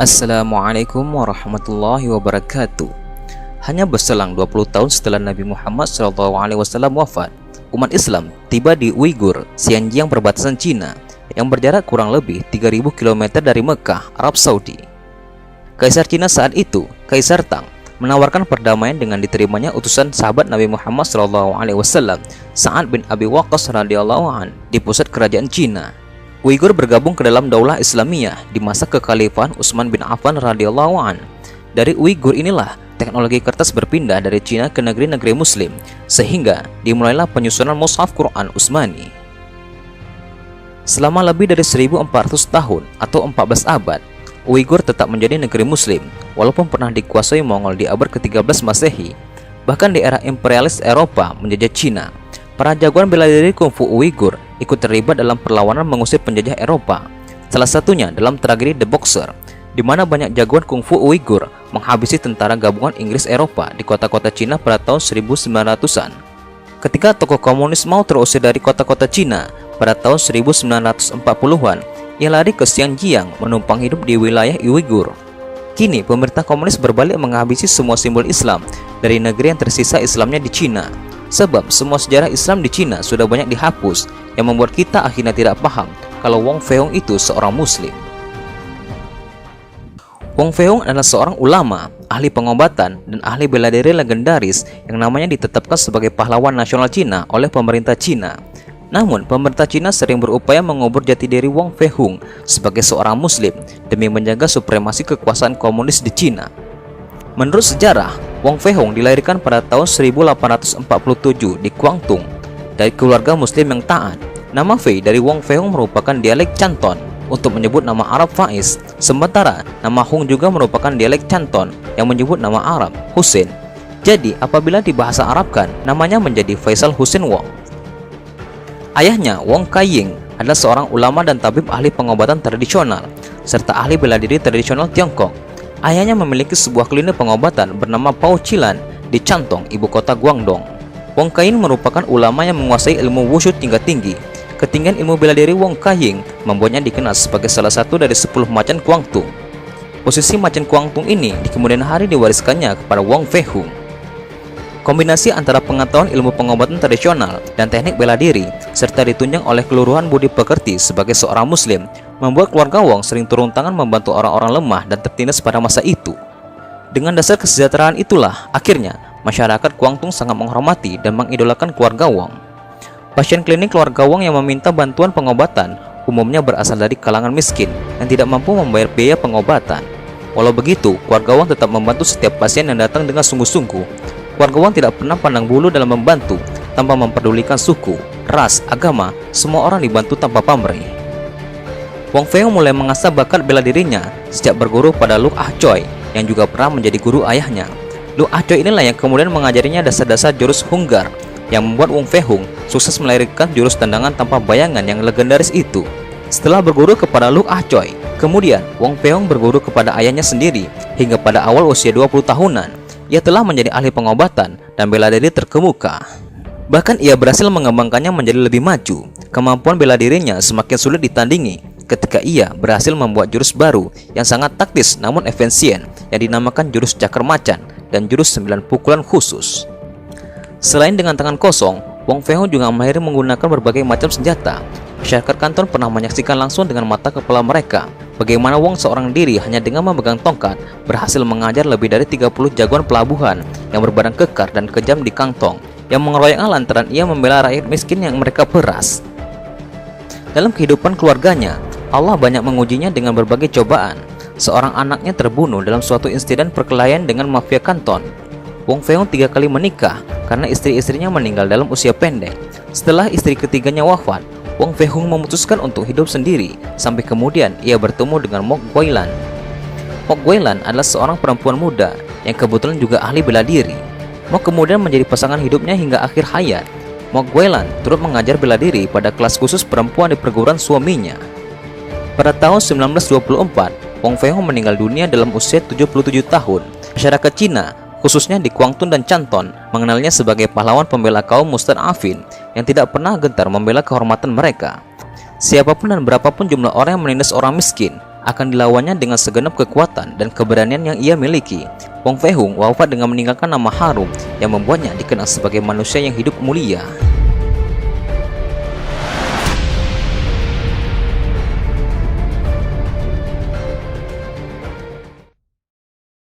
Assalamualaikum warahmatullahi wabarakatuh. Hanya berselang 20 tahun setelah Nabi Muhammad SAW wafat, umat Islam tiba di Uighur, Xinjiang perbatasan Cina, yang berjarak kurang lebih 3000 km dari Mekah, Arab Saudi. Kaisar Cina saat itu, Kaisar Tang, menawarkan perdamaian dengan diterimanya utusan sahabat Nabi Muhammad SAW, Sa'ad bin Abi Waqqas radhiyallahu an, di pusat kerajaan Cina. Uighur bergabung ke dalam Daulah Islamiyah di masa kekhalifahan Utsman bin Affan radhiyallahu an. Dari Uighur inilah teknologi kertas berpindah dari Cina ke negeri-negeri Muslim, sehingga dimulailah penyusunan Mushaf Quran Utsmani. Selama lebih dari 1400 tahun atau 14 abad, Uighur tetap menjadi negeri Muslim, walaupun pernah dikuasai Mongol di abad ke-13 Masehi. Bahkan di era imperialis Eropa menjajah Cina, para jagoan bela diri kungfu Uighur ikut terlibat dalam perlawanan mengusir penjajah Eropa. Salah satunya dalam tragedi The Boxer, di mana banyak jagoan kungfu Uighur menghabisi tentara gabungan Inggris Eropa di kota-kota Cina pada tahun 1900-an. Ketika tokoh komunis mau terusir dari kota-kota Cina pada tahun 1940-an, ia lari ke Xinjiang menumpang hidup di wilayah Uighur. Kini pemerintah komunis berbalik menghabisi semua simbol Islam dari negeri yang tersisa Islamnya di Cina. Sebab semua sejarah Islam di Cina sudah banyak dihapus, yang membuat kita akhirnya tidak paham kalau Wong Fei-hung itu seorang Muslim. Wong Fei-hung adalah seorang ulama, ahli pengobatan, dan ahli bela diri legendaris yang namanya ditetapkan sebagai pahlawan nasional Cina oleh pemerintah Cina. Namun, pemerintah Cina sering berupaya mengubur jati diri Wong Fei-hung sebagai seorang Muslim demi menjaga supremasi kekuasaan komunis di Cina. Menurut sejarah, Wong Fei-hung dilahirkan pada tahun 1847 di Guangdong dari keluarga Muslim yang taat. Nama Fei dari Wong Fei-hung merupakan dialek Canton untuk menyebut nama Arab Faiz, sementara nama Hung juga merupakan dialek Canton yang menyebut nama Arab Hussein. Jadi, apabila dibahasa Arabkan, namanya menjadi Faisal Hussein Wong. Ayahnya, Wong Kai-ying, adalah seorang ulama dan tabib ahli pengobatan tradisional serta ahli bela diri tradisional Tiongkok. Ayahnya memiliki sebuah klinik pengobatan bernama Pao Chilan di Cantong, ibu kota Guangdong. Wong Kai-ying merupakan ulama yang menguasai ilmu wushu tingkat tinggi. Ketinggian ilmu bela diri Wong Kai-ying membuatnya dikenal sebagai salah satu dari 10 macan Guangdong. Posisi macan Guangdong ini di kemudian hari diwariskannya kepada Wong Fei-hung. Kombinasi antara pengetahuan ilmu pengobatan tradisional dan teknik bela diri, serta ditunjang oleh keluruhan budi pekerti sebagai seorang Muslim, membuat keluarga Wong sering turun tangan membantu orang-orang lemah dan tertindas pada masa itu. Dengan dasar kesejahteraan itulah, akhirnya masyarakat Guangdong sangat menghormati dan mengidolakan keluarga Wong. Pasien klinik keluarga Wong yang meminta bantuan pengobatan umumnya berasal dari kalangan miskin yang tidak mampu membayar biaya pengobatan. Walau begitu, keluarga Wong tetap membantu setiap pasien yang datang dengan sungguh-sungguh. Keluarga Wong tidak pernah pandang bulu dalam membantu, tanpa memperdulikan suku, ras, agama, semua orang dibantu tanpa pamrih. Wong Fei-hung mulai mengasah bakat bela dirinya sejak berguru pada Lu Ah Choi yang juga pernah menjadi guru ayahnya. Lu Ah Choi inilah yang kemudian mengajarinya dasar-dasar jurus Hunggar yang membuat Wong Fei-hung sukses melahirkan jurus tendangan tanpa bayangan yang legendaris itu. Setelah berguru kepada Lu Ah Choi, kemudian Wong Fei-hung berguru kepada ayahnya sendiri hingga pada awal usia 20 tahunan. Ia telah menjadi ahli pengobatan dan bela diri terkemuka. Bahkan ia berhasil mengembangkannya menjadi lebih maju. Kemampuan bela dirinya semakin sulit ditandingi ketika ia berhasil membuat jurus baru yang sangat taktis namun efisien yang dinamakan jurus cakar macan dan jurus 9 pukulan khusus. Selain dengan tangan kosong, Wong Fei-hung juga mahir menggunakan berbagai macam senjata. Masyarakat kanton pernah menyaksikan langsung dengan mata kepala mereka bagaimana Wong seorang diri hanya dengan memegang tongkat berhasil mengajar lebih dari 30 jagoan pelabuhan yang berbadan kekar dan kejam di kantong yang mengeroyoknya lantaran ia membela rakyat miskin yang mereka peras. Dalam kehidupan keluarganya, Allah banyak mengujinya dengan berbagai cobaan. Seorang anaknya terbunuh dalam suatu insiden perkelahian dengan mafia kanton. Wong Fei-hung 3 kali menikah karena istri-istrinya meninggal dalam usia pendek. Setelah istri ketiganya wafat, Wong Fei-hung memutuskan untuk hidup sendiri sampai kemudian ia bertemu dengan Mok Guilan. Mok Guilan adalah seorang perempuan muda yang kebetulan juga ahli bela diri. Mok kemudian menjadi pasangan hidupnya hingga akhir hayat. Mok Guilan turut mengajar bela diri pada kelas khusus perempuan di perguruan suaminya. Pada tahun 1924, Wong Fei-hung meninggal dunia dalam usia 77 tahun. Masyarakat Cina, khususnya di Guangdong dan Canton, mengenalnya sebagai pahlawan pembela kaum mustad'afin yang tidak pernah gentar membela kehormatan mereka. Siapapun dan berapapun jumlah orang yang menindas orang miskin, akan dilawannya dengan segenap kekuatan dan keberanian yang ia miliki. Wong Fei Hung wafat dengan meninggalkan nama harum yang membuatnya dikenal sebagai manusia yang hidup mulia.